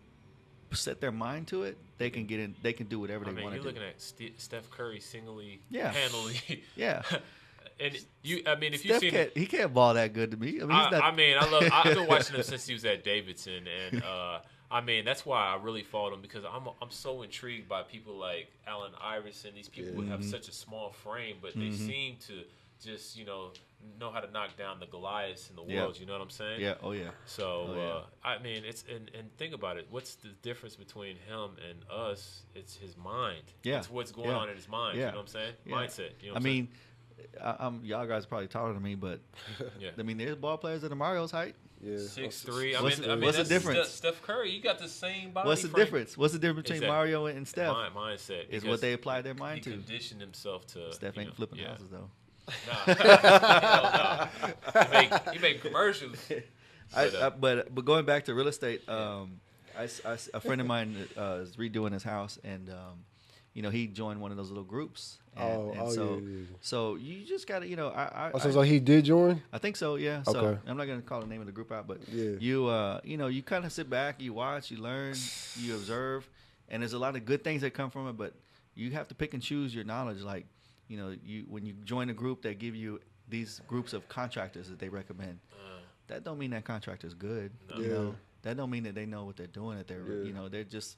set their mind to it, they can get in. They can do whatever they want to do. You're looking at Steph Curry singly, handily. And if you see, he can't ball that good to me. I've been watching him since he was at Davidson, and that's why I really followed him, because I'm so intrigued by people like Allen Iverson. These people who have such a small frame, but they seem to just know how to knock down the Goliaths in the world. You know what I'm saying? Yeah. Oh yeah. So it's and think about it. What's the difference between him and us? It's his mind. Yeah. It's what's going on in his mind. Yeah. You know what I'm saying? Yeah. Mindset. You know what I'm saying? Y'all guys are probably taller than me, but there's ball players that are Mario's height. Yeah. 6'3". What's the difference? Steph Curry, you got the same body. What's the difference? What's the difference between Mario and Steph? Mindset is what they apply their mind to. He conditioned himself to. Steph ain't flipping houses though. No. He make commercials. But going back to real estate, a friend of mine is redoing his house, and he joined one of those little groups. So you just gotta, so he did join? I think so, yeah. So okay. I'm not gonna call the name of the group out, but you kind of sit back, you watch, you learn, you observe, and there's a lot of good things that come from it, but you have to pick and choose your knowledge. Like, when you join a group, they give you these groups of contractors that they recommend. That don't mean that contractor's good. No. That don't mean that they know what they're doing. That they're just.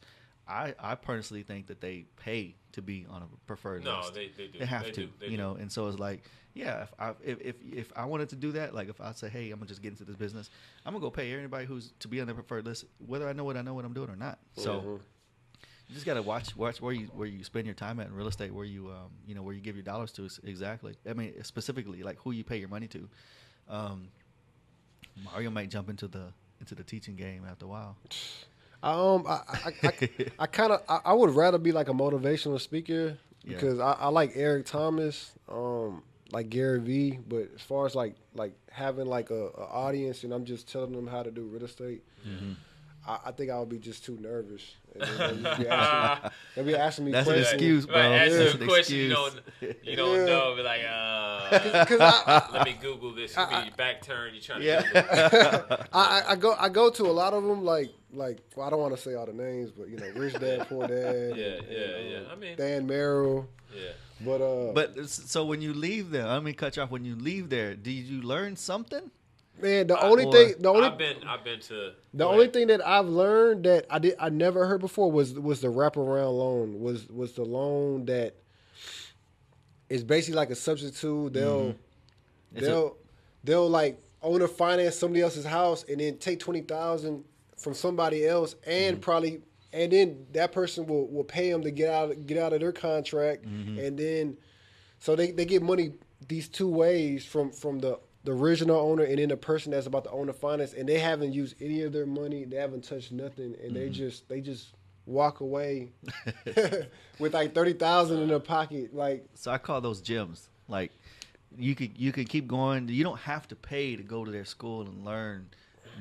I personally think that they pay to be on a preferred list. No, they do. They have to, do. And so it's like, if I wanted to do that, like if I say, hey, I'm gonna just get into this business, I'm gonna go pay everybody who's to be on the preferred list, whether I know what I'm doing or not. So you just gotta watch where you spend your time at in real estate, where you where you give your dollars to exactly. I mean, specifically like who you pay your money to. Mario might jump into the teaching game after a while. I kind of I would rather be like a motivational speaker because I like Eric Thomas, like Gary Vee, but as far as like having like a audience and I'm just telling them how to do real estate, I think I would be just too nervous. And they'll be asking me That's questions. an excuse, bro. Right, That's ask you an a question excuse. you don't know. Be like, let me Google this. Give me your back turn. You trying to Google it. I go to a lot of them like well, I don't want to say all the names, but Rich Dad Poor Dad. Yeah. I mean, Dan Merrill. Yeah. But so when you leave there, I mean, cut you off. When you leave there, did you learn something? Man, I've been to the only thing that I've learned that I never heard before was the wraparound loan. Was the loan that is basically like a substitute. They'll like owner finance somebody else's house and then take $20,000 from somebody else and probably and then that person will pay them to get out of their contract and then so they get money these two ways from the original owner and then the person that's about to own the finance, and they haven't used any of their money. They haven't touched nothing, and they just walk away with like $30,000 in their pocket. Like, so I call those gems. Like you could keep going. You don't have to pay to go to their school and learn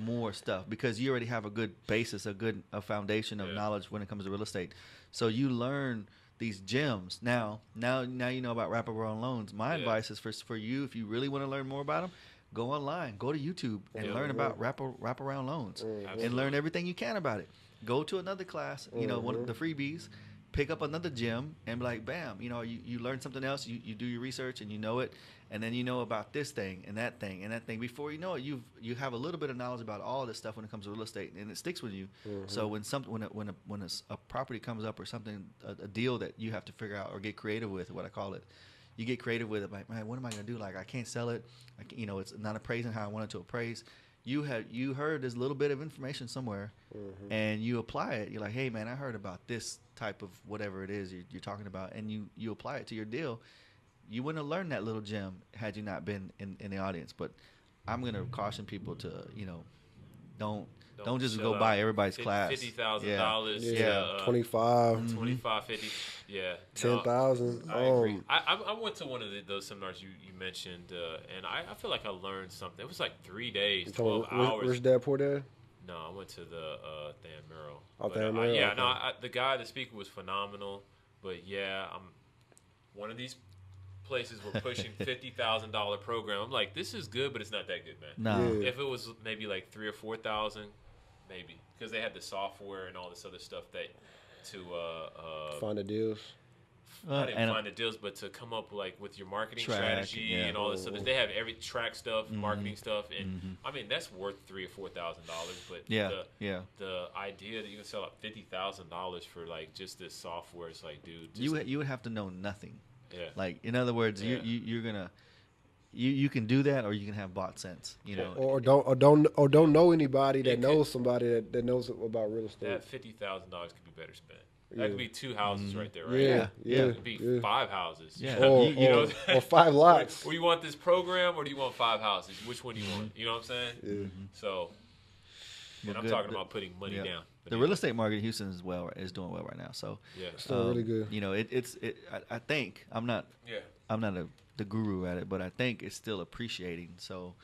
more stuff because you already have a good basis, a foundation of knowledge when it comes to real estate. So you learn these gems. Now you know about wraparound loans. My advice is for you, if you really want to learn more about them, go online, go to YouTube and learn about wraparound loans and learn everything you can about it. Go to another class, one of the freebies, pick up another gem and be like, bam, you learn something else, you do your research and you know it, and then you know about this thing and that thing and that thing. Before you know it, you have a little bit of knowledge about all this stuff when it comes to real estate, and it sticks with you. So when a property comes up or something, a deal that you have to figure out or get creative with, what I call it, you get creative with it. Like, man, what am I going to do? Like, I can't sell it. It's not appraising how I want it to appraise. You heard this little bit of information somewhere, and you apply it. You're like, hey, man, I heard about this type of whatever it is you're talking about, and you apply it to your deal. You wouldn't have learned that little gem had you not been in the audience. But I'm going to caution people to, don't just go buy everybody's class. $50,000. Yeah. 25. 25, 50. Yeah. 10,000. I agree. I went to one of those seminars you mentioned, and I feel like I learned something. It was like 3 days, 12 hours. Rich Dad Poor Dad? No, I went to the Dan Merrill. Oh, Dan Merrill. Yeah, okay. no, the guy, the speaker was phenomenal. But yeah, I'm one of these places were pushing $50,000 program. I'm like, this is good, but it's not that good, man. No. Yeah. If it was maybe like 3,000 or 4,000, maybe, because they had the software and all this other stuff to find the deals. I didn't find the deals, but to come up like with your marketing strategy and all this stuff. They have every track stuff, marketing stuff, and I mean that's worth $3,000 or $4,000. But the idea that you can sell out $50,000 for like just this software, it's like, dude, you would have to know nothing. Yeah. Like, in other words, you're gonna you can do that, or you can have bought sense. Or don't know anybody that knows somebody that knows about real estate. That $50,000 could be better spent. That could be 2 houses right there, right? Yeah. It could be 5 houses. Yeah. Or 5 lots. Or you want this program, or do you want 5 houses? Which one do you want? You know what I'm saying? Yeah. So, and I'm talking about putting money down. The real estate market in Houston is doing well right now. So it's really good. I think I'm not the guru at it, but I think it's still appreciating. So,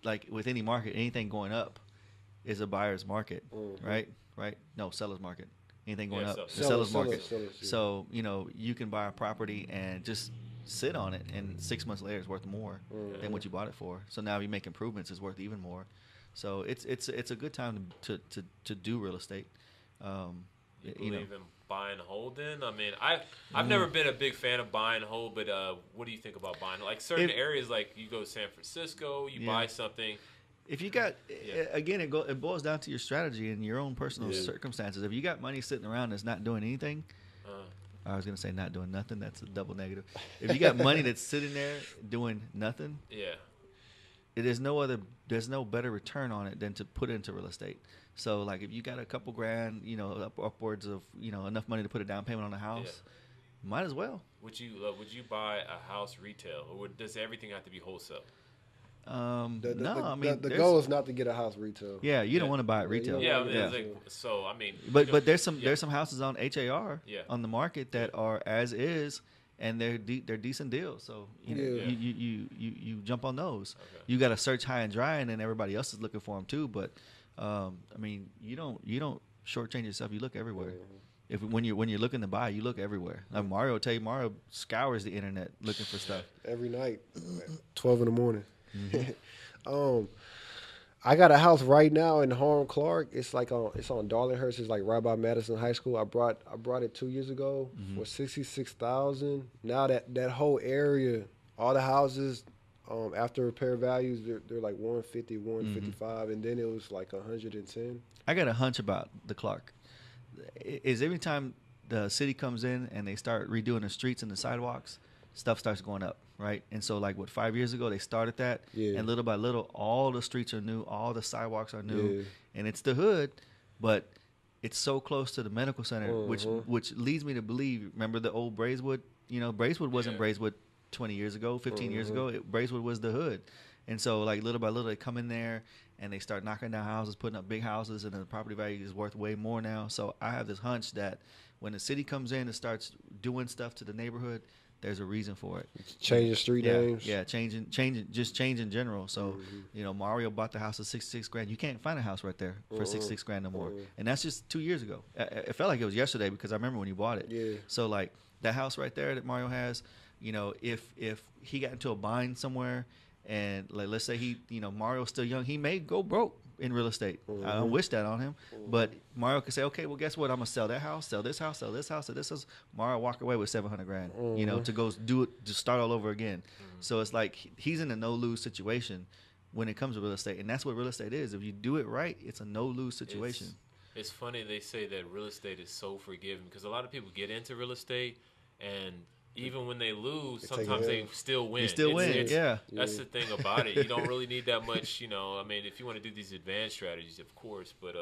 like with any market, anything going up is a buyer's market, right? Right? No, seller's market. Anything going up, the seller's market. So, you can buy a property and just sit on it, and 6 months later it's worth more than what you bought it for. So now if you make improvements, it's worth even more. So it's a good time to do real estate. You believe in buy and hold then? I mean, I've never been a big fan of buy and hold, but what do you think about buying? Like certain areas, like you go to San Francisco, you buy something. If you got, again, it boils down to your strategy and your own personal circumstances. If you got money sitting around that's not doing anything, I was going to say not doing nothing. That's a double negative. If you got money that's sitting there doing nothing, there's no better return on it than to put it into real estate. So, like, if you got a couple grand, upwards of, enough money to put a down payment on a house, might as well. Would you buy a house retail, or does everything have to be wholesale? The goal is not to get a house retail. Yeah, you don't want to buy it retail. Yeah, I mean, like, so I mean, but there's some houses on HAR Yeah. on the market that are as is, and they're decent deals. So you jump on those. Okay. You got to search high and dry, and then everybody else is looking for them too. But I mean, you don't shortchange yourself. You look everywhere. If when you're looking to buy, you look everywhere. Like Mario will tell you, Mario scours the internet looking for stuff every night, 12 in the morning. I got a house right now in Harlem Clark. It's like it's on Darlinghurst. It's like right by Madison High School. I brought it 2 years ago for $66,000. Now that whole area, all the houses, after repair values, they're like 150, 155, and then it was like 110. I got a hunch about the Clark. Is every time the city comes in and they start redoing the streets and the sidewalks, stuff starts going up, right? And so, like, 5 years ago they started that, and little by little, all the streets are new, all the sidewalks are new, and it's the hood, but it's so close to the medical center, which leads me to believe. Remember the old Braeswood? You know, Braeswood wasn't Braeswood 20 years ago, 15 years ago. Braeswood was the hood, and so like little by little they come in there. And they start knocking down houses, putting up big houses, and the property value is worth way more now. So I have this hunch that when the city comes in and starts doing stuff to the neighborhood, there's a reason for it. Changing street names. Yeah, changing in general. So, Mario bought the house at $66,000. You can't find a house right there for $66,000 no more. And that's just 2 years ago. It felt like it was yesterday because I remember when you bought it. Yeah. So like that house right there that Mario has, if he got into a bind somewhere. And like, let's say Mario's still young. He may go broke in real estate. I don't wish that on him. But Mario could say, okay, well, guess what? I'm gonna sell that house, sell this house, sell this house, sell this house. Mario walk away with $700,000. To go do it, to start all over again. So it's like he's in a no lose situation when it comes to real estate, and that's what real estate is. If you do it right, it's a no lose situation. It's funny they say that real estate is so forgiving because a lot of people get into real estate and even when they lose, sometimes they still win. You still win, yeah. That's the thing about it. You don't really need that much, I mean, if you want to do these advanced strategies, of course, but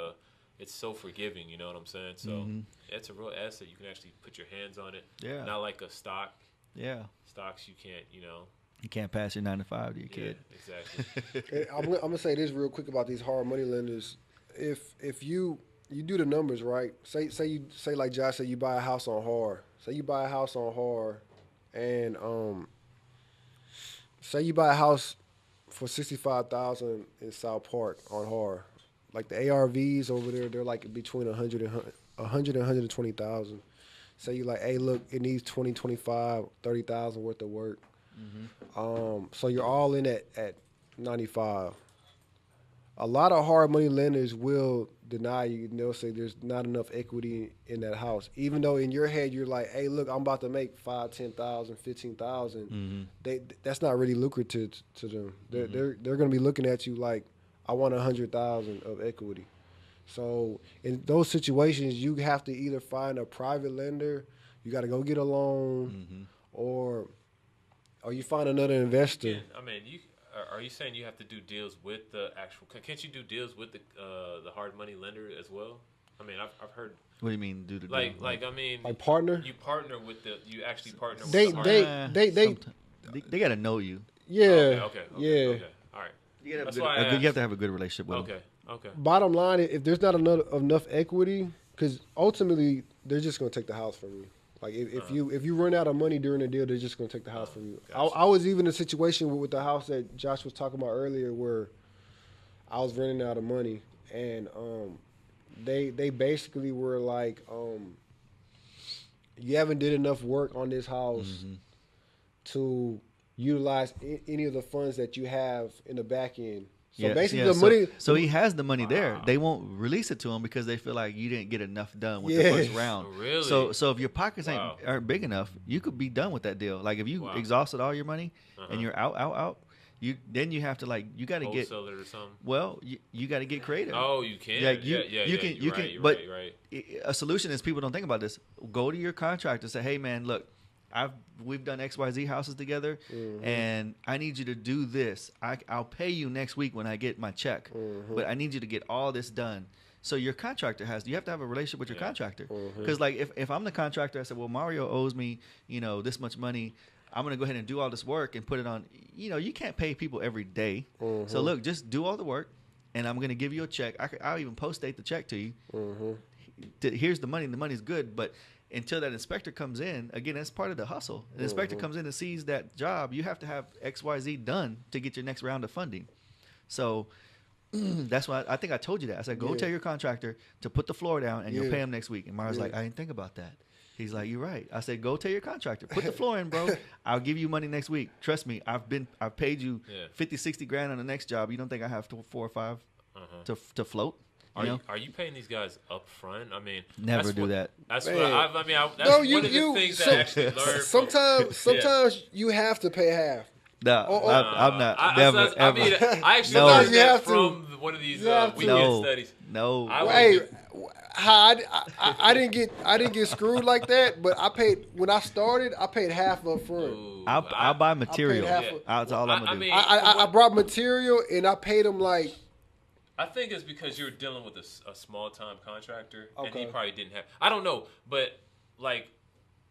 it's so forgiving, you know what I'm saying? So that's a real asset. You can actually put your hands on it. Yeah. Not like a stock. Yeah. Stocks, you can't, You can't pass your 9 to 5 to your kid. Exactly. I'm gonna say this real quick about these hard money lenders. If you do the numbers right, say like Josh said, you buy a house on HAR. Say you buy a house on HAR, and say you buy a house for $65,000 in South Park on HAR. Like the ARVs over there, they're like between 100 and 120,000. Say you like, hey, look, it needs 20, 25, 30,000 worth of work. So you're all in at 95. A lot of hard money lenders will deny you, and they'll say there's not enough equity in that house. Even though in your head you're like, hey, look, I'm about to make 5, 10,000, 15,000. That's not really lucrative to them. They're going to be looking at you like, I want 100,000 of equity. So in those situations, you have to either find a private lender, you got to go get a loan, or you find another investor. Yeah, I mean, are you saying you have to do deals with the actual? Can't you do deals with the hard money lender as well? I mean, I've heard. What do you mean do the deal? I mean, like partner? You partner with you actually partner with they the they got to know you. Yeah. Okay. Yeah. All right. You have to have a good relationship with them. Okay. Bottom line, if there's not enough equity, because ultimately they're just gonna take the house from you. Like if you run out of money during the deal, they're just gonna take the house from you. Gotcha. I was even in a situation with the house that Josh was talking about earlier, where I was running out of money, and they basically were like, you haven't did enough work on this house to utilize any of the funds that you have in the back end. So basically, the money. So he has the money there. They won't release it to him because they feel like you didn't get enough done with the first round. Really? So if your pockets aren't big enough, you could be done with that deal. Like if you exhausted all your money and you're out, then you have to you got to get. Wholesale it or something. Well, you got to get creative. Oh, you can. Like you can. But a solution is people don't think about this. Go to your contractor and say, hey man, look. We've done XYZ houses together, and I need you to do this. I'll pay you next week when I get my check, but I need you to get all this done. So your contractor you have to have a relationship with your contractor. Because like if I'm the contractor, I said, well, Mario owes me, this much money. I'm going to go ahead and do all this work and put it on. You can't pay people every day. Mm-hmm. So look, just do all the work, and I'm going to give you a check. I'll even post-date the check to you. Mm-hmm. Here's the money. The money's good, but until that inspector comes in, again, that's part of the hustle. The inspector comes in and sees that job. You have to have XYZ done to get your next round of funding. So that's why I think I told you that. I said, go tell your contractor to put the floor down, and you'll pay him next week. And Mario's like, I didn't think about that. He's like, you're right. I said, go tell your contractor, put the floor in, bro. I'll give you money next week. Trust me, I've paid you 50, 60 grand on the next job. You don't think I have 4 or 5 to float? Are you paying these guys up front? I mean, never do that. That's what that's one of the things that I actually learned. Sometimes you have to pay half. No, I'm not. Never, ever. I mean, I actually learned that from one of these weekend studies. No. I didn't get screwed like that, but when I started, I paid half up front. I'll buy material. That's all I'm gonna do. I brought material and I paid them like. I think it's because you're dealing with a small time contractor, and he probably didn't have. I don't know, but like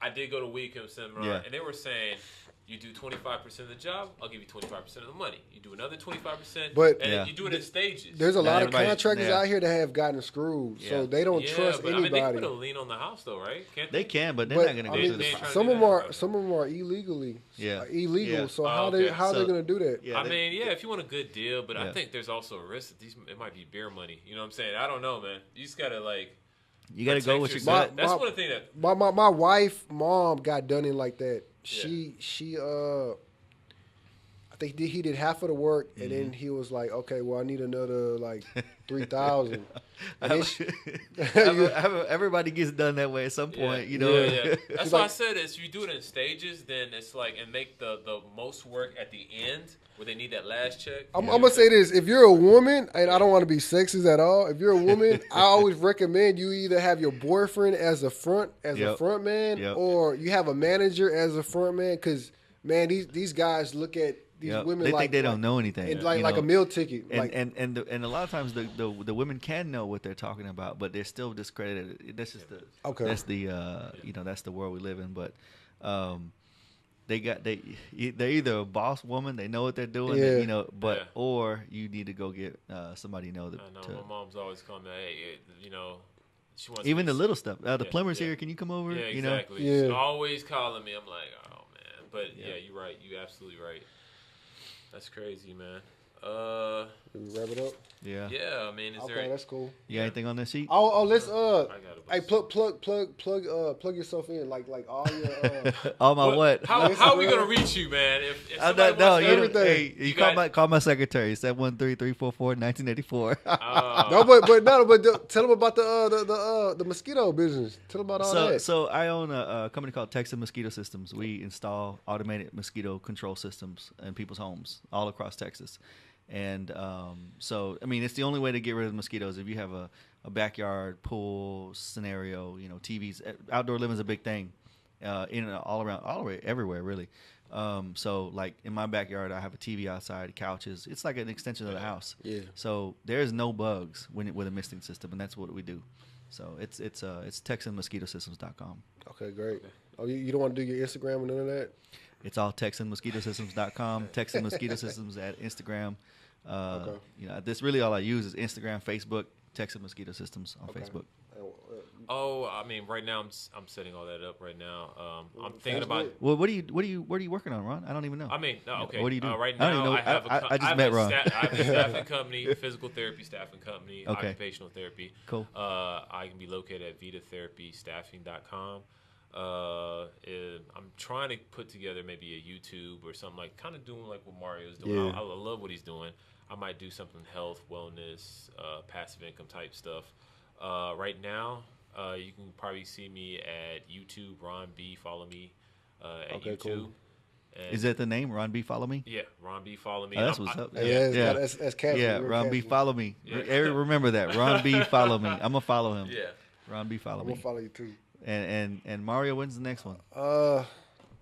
I did go to weekend seminar, and they were saying, you do 25% of the job, I'll give you 25% of the money. You do another 25%, and you do it in stages. There's a lot of contractors out here that have gotten screwed, so they don't trust anybody. I mean, they can put a lien on the house, though, right? Can't they can, but they're not going to go to the. Some of them are illegally. Illegal. So how are they going to do that? I mean, if you want a good deal, but I think there's also a risk that it might be beer money. You know what I'm saying? I don't know, man. You just gotta You got to go with your gut. That's one thing that my wife's mom got done in like that. She I think he did half of the work, and then he was like, okay, well, I need another like 3,000. Everybody gets done that way at some point, That's why I said is you do it in stages, then it's like, and make the most work at the end where they need that last check. I'm gonna say this: if you're a woman, and I don't want to be sexist at all, if you're a woman, I always recommend you either have your boyfriend as a front man, or you have a manager as a front man, because man, these guys look at these women they think they don't know anything, and like a meal ticket, and a lot of times the women can know what they're talking about, but they're still discredited. That's just that's that's the world we live in. But they're either a boss woman, they know what they're doing, or you need to go get somebody I know my mom's always calling me, hey, she wants even the little stuff. The plumber's here. Can you come over? Yeah, exactly. She's always calling me. I'm like, oh man, but you're right. You're absolutely right. That's crazy, man. Can we wrap it up? Yeah. Yeah, I mean, that's cool. You got anything on this sheet? Let's plug yourself in, like all your all my what? How are we gonna reach you, man? If somebody wants everything. Hey, you call my secretary 713-344-1984. But tell them about the mosquito business. Tell them about all that. So I own a company called Texas Mosquito Systems. We install automated mosquito control systems in people's homes all across Texas. And so, I mean, it's the only way to get rid of the mosquitoes. If you have a backyard pool scenario, TVs, outdoor living is a big thing, all around, everywhere, really. So, like in my backyard, I have a TV outside, couches. It's like an extension of the house. Yeah. So there's no bugs with a misting system, and that's what we do. So it's TexanMosquitoSystems.com. Okay, great. Oh, you don't want to do your Instagram and none of that? It's all TexanMosquitoSystems.com. Texan Mosquito Systems at Instagram. This really all I use is Instagram, Facebook, Texas Mosquito Systems on Facebook. Oh, I mean, right now I'm setting all that up right now. I'm thinking about. Well, what are you working on, Ron? I don't even know. I mean, no, okay. What do you do? Right now, I just met Ron. I have a staffing company, physical therapy staffing company, occupational therapy. Cool. I can be located at VitaTherapyStaffing.com. I'm trying to put together maybe a YouTube or something, like kind of doing like what Mario's doing. I love what he's doing. I might do something health, wellness, passive income type stuff. Right now, you can probably see me at YouTube, Ron B. Follow me at YouTube. Cool. Is that the name, Ron B? Follow me? Yeah, Ron B. Follow me. Oh, that's what's up. That's casual. Yeah, Ron B. Follow me. Yeah. Remember that. Ron B. Follow me. I'm going to follow him. Yeah. Ron B. Follow me. I'm going to follow you too. And Mario, when's the next one?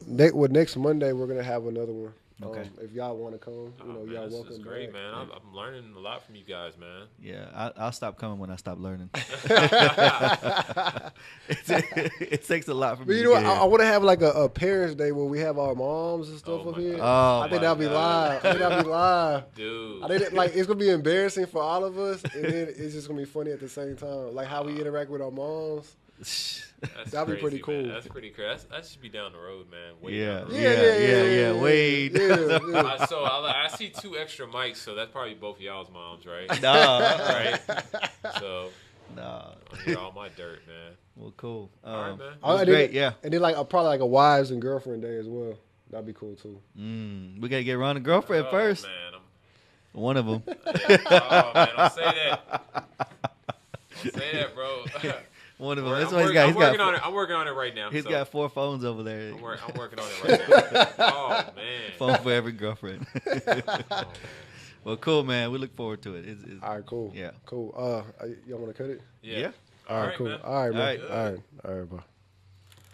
Next Monday we're gonna have another one. If y'all want to come, y'all this welcome. This is great, back. man. I'm learning a lot from you guys, man. Yeah, I'll stop coming when I stop learning. It takes a lot for me. But I want to have like a parents' day where we have our moms and stuff up here. I think that'll be live. Dude. I think it's gonna be embarrassing for all of us, and then it's just gonna be funny at the same time. Like how we interact with our moms. That'd be pretty cool. Man. That's pretty crazy. That should be down the road, man. Yeah. Wade. Yeah. So I see 2 extra mics, so that's probably both of y'all's moms, right? Nah. Right. So Nah. I'm here all my dirt, man. Well, cool. All right, man. It was great. Yeah. And then probably like a wives and girlfriend day as well. That'd be cool too. We gotta get Ron a girlfriend first. Man, One of them. Oh man, don't say that. Don't say that, bro. One of them. I'm working on it. I'm working on it right now. He's got 4 phones over there. I'm working on it right now. Oh man. Phone for every girlfriend. Well, cool, man. We look forward to it. All right, cool. Yeah. Cool. Y'all want to cut it? Yeah. All right, cool. Man. All right, man. All right. All right, bro.